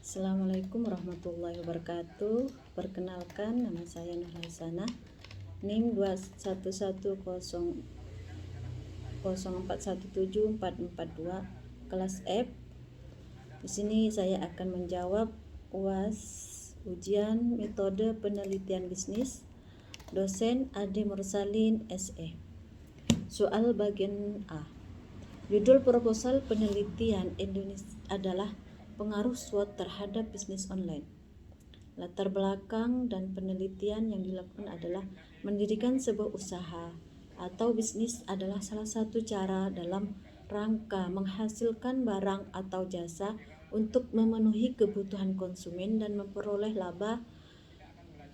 Assalamualaikum warahmatullahi wabarakatuh. Perkenalkan, nama saya Nur Hasanah, NIM 21104174442 kelas F. Di sini saya akan menjawab UAS ujian metode penelitian bisnis dosen Ade Mursalin SE. Soal bagian A. Judul proposal penelitian Indonesia adalah pengaruh SWOT terhadap bisnis online. Latar belakang dan penelitian yang dilakukan adalah mendirikan sebuah usaha atau bisnis adalah salah satu cara dalam rangka menghasilkan barang atau jasa untuk memenuhi kebutuhan konsumen dan memperoleh laba.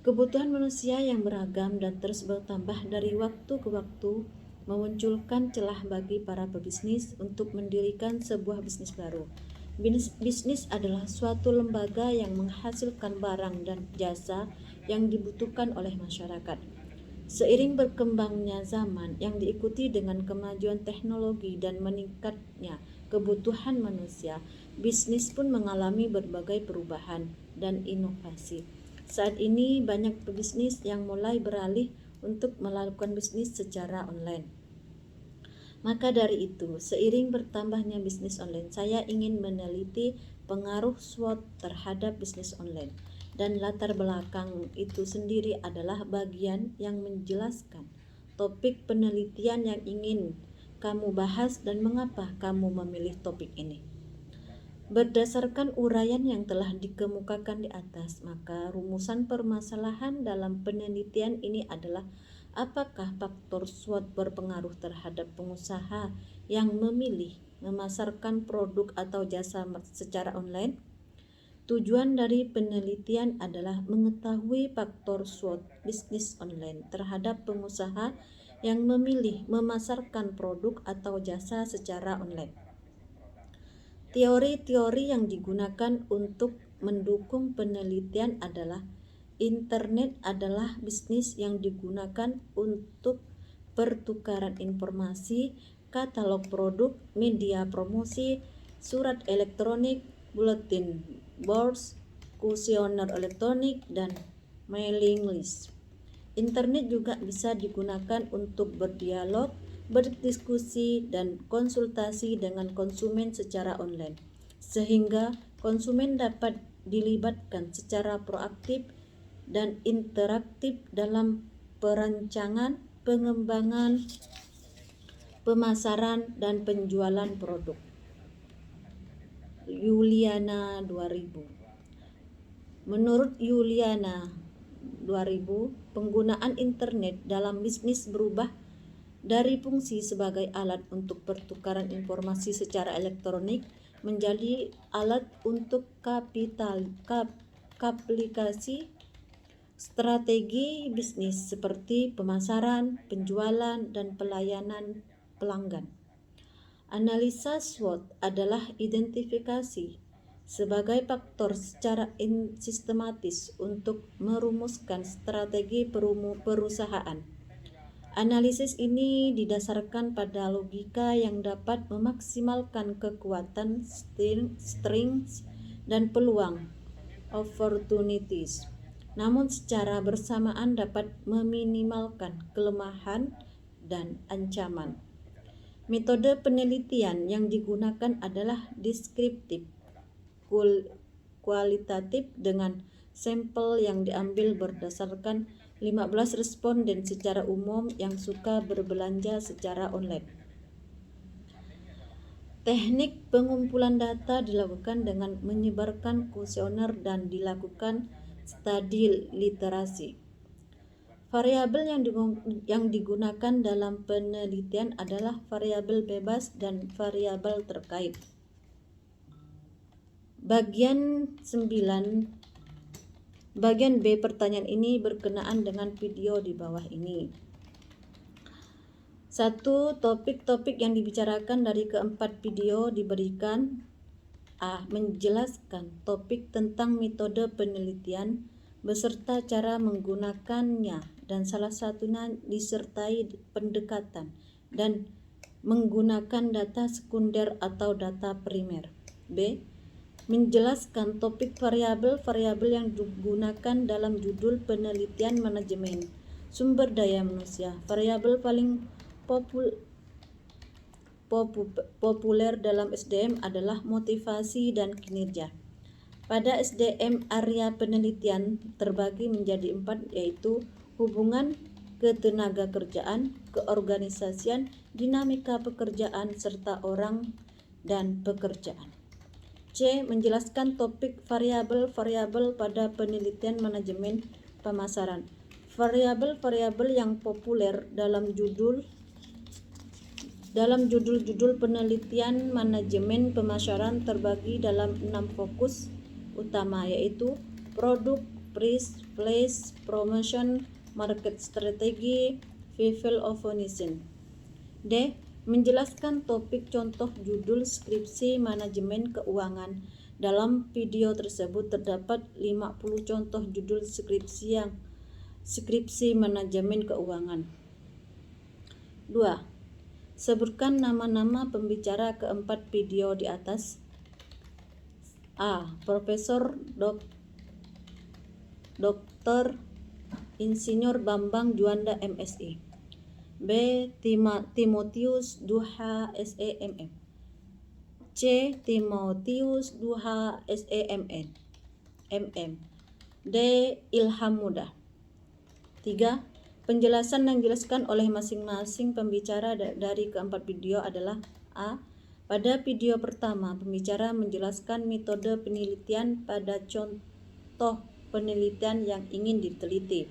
Kebutuhan manusia yang beragam dan terus bertambah dari waktu ke waktu memunculkan celah bagi para pebisnis untuk mendirikan sebuah bisnis baru. Bisnis adalah suatu lembaga yang menghasilkan barang dan jasa yang dibutuhkan oleh masyarakat. Seiring berkembangnya zaman yang diikuti dengan kemajuan teknologi dan meningkatnya kebutuhan manusia, bisnis pun mengalami berbagai perubahan dan inovasi. Saat ini banyak pebisnis yang mulai beralih untuk melakukan bisnis secara online. Maka dari itu, seiring bertambahnya bisnis online, saya ingin meneliti pengaruh SWOT terhadap bisnis online. Dan latar belakang itu sendiri adalah bagian yang menjelaskan topik penelitian yang ingin kamu bahas dan mengapa kamu memilih topik ini. Berdasarkan uraian yang telah dikemukakan di atas, maka rumusan permasalahan dalam penelitian ini adalah apakah faktor SWOT berpengaruh terhadap pengusaha yang memilih memasarkan produk atau jasa secara online? Tujuan dari penelitian adalah mengetahui faktor SWOT bisnis online terhadap pengusaha yang memilih memasarkan produk atau jasa secara online. Teori-teori yang digunakan untuk mendukung penelitian adalah internet adalah bisnis yang digunakan untuk pertukaran informasi, katalog produk, media promosi, surat elektronik, bulletin boards, kuesioner elektronik, dan mailing list. Internet juga bisa digunakan untuk berdialog, berdiskusi, dan konsultasi dengan konsumen secara online, sehingga konsumen dapat dilibatkan secara proaktif dan interaktif dalam perancangan, pengembangan, pemasaran, dan penjualan produk. Yuliana 2000. Menurut Yuliana 2000, penggunaan internet dalam bisnis berubah dari fungsi sebagai alat untuk pertukaran informasi secara elektronik menjadi alat untuk aplikasi strategi bisnis seperti pemasaran, penjualan, dan pelayanan pelanggan. Analisa SWOT adalah identifikasi sebagai faktor secara sistematis untuk merumuskan strategi perusahaan. Analisis ini didasarkan pada logika yang dapat memaksimalkan kekuatan strengths dan peluang opportunities, namun secara bersamaan dapat meminimalkan kelemahan dan ancaman. Metode penelitian yang digunakan adalah deskriptif kualitatif dengan sampel yang diambil berdasarkan 15 responden secara umum yang suka berbelanja secara online. Teknik pengumpulan data dilakukan dengan menyebarkan kuesioner dan dilakukan studi literasi. Variabel yang digunakan dalam penelitian adalah variabel bebas dan variabel terkait. Bagian B pertanyaan ini berkenaan dengan video di bawah ini. 1. Topik-topik yang dibicarakan dari keempat video diberikan. A. Menjelaskan topik tentang metode penelitian beserta cara menggunakannya dan salah satunya disertai pendekatan dan menggunakan data sekunder atau data primer. B. menjelaskan topik variabel-variabel yang digunakan dalam judul penelitian manajemen sumber daya manusia. Variabel paling populer dalam SDM adalah motivasi dan kinerja. Pada SDM, area penelitian terbagi menjadi 4, yaitu hubungan ketenaga kerjaan, keorganisasian, dinamika pekerjaan, serta orang dan pekerjaan. C. Menjelaskan topik variabel-variabel pada penelitian manajemen pemasaran. Variabel-variabel yang populer dalam judul-judul penelitian manajemen pemasaran terbagi dalam 6 fokus utama, yaitu produk, price, place, promotion, market strategy, people optimization. D. Menjelaskan topik contoh judul skripsi manajemen keuangan. Dalam video tersebut terdapat 50 contoh judul skripsi manajemen keuangan. 2. Sebutkan nama-nama pembicara keempat video di atas. A. Profesor Dr. Insinyur Bambang Juanda MSI. B. Timotius Duha SEMM. C. Timotius Duha SEMN MM. D. Ilham Muda. 3. Penjelasan yang dijelaskan oleh masing-masing pembicara dari keempat video adalah: A. Pada video pertama, pembicara menjelaskan metode penelitian pada contoh penelitian yang ingin diteliti.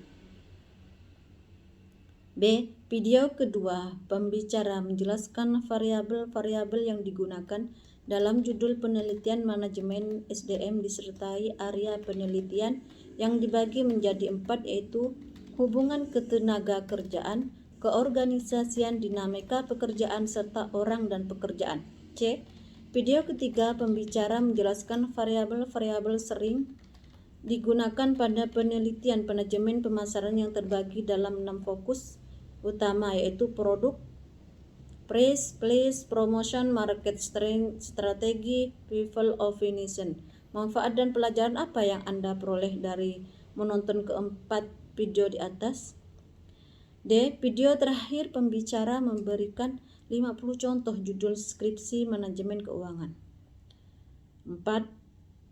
B. Video kedua, pembicara menjelaskan variabel-variabel yang digunakan dalam judul penelitian manajemen SDM disertai area penelitian yang dibagi menjadi 4, yaitu hubungan ketenaga kerjaan, keorganisasian, dinamika pekerjaan, serta orang dan pekerjaan. C. Video ketiga, pembicara menjelaskan variabel-variabel sering digunakan pada penelitian manajemen pemasaran yang terbagi dalam 6 fokus utama, yaitu produk, price, place, promotion, market strategy, people optimization. Manfaat dan pelajaran apa yang Anda peroleh dari menonton keempat video di atas? D. Video terakhir pembicara memberikan 50 contoh judul skripsi manajemen keuangan. 4.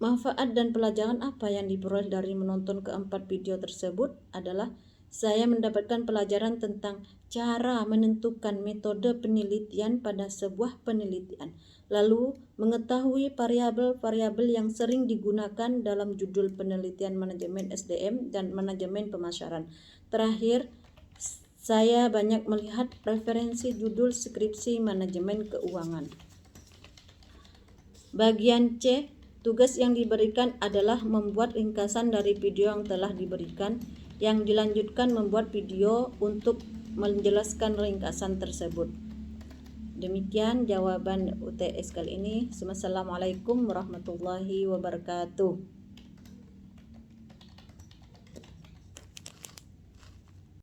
Manfaat dan pelajaran apa yang diperoleh dari menonton keempat video tersebut adalah: saya mendapatkan pelajaran tentang cara menentukan metode penelitian pada sebuah penelitian, lalu mengetahui variabel-variabel yang sering digunakan dalam judul penelitian manajemen SDM dan manajemen pemasaran. Terakhir, saya banyak melihat referensi judul skripsi manajemen keuangan. Bagian C. Tugas yang diberikan adalah membuat ringkasan dari video yang telah diberikan. Yang dilanjutkan membuat video untuk menjelaskan ringkasan tersebut. Demikian jawaban UTS kali ini. Wassalamualaikum warahmatullahi wabarakatuh.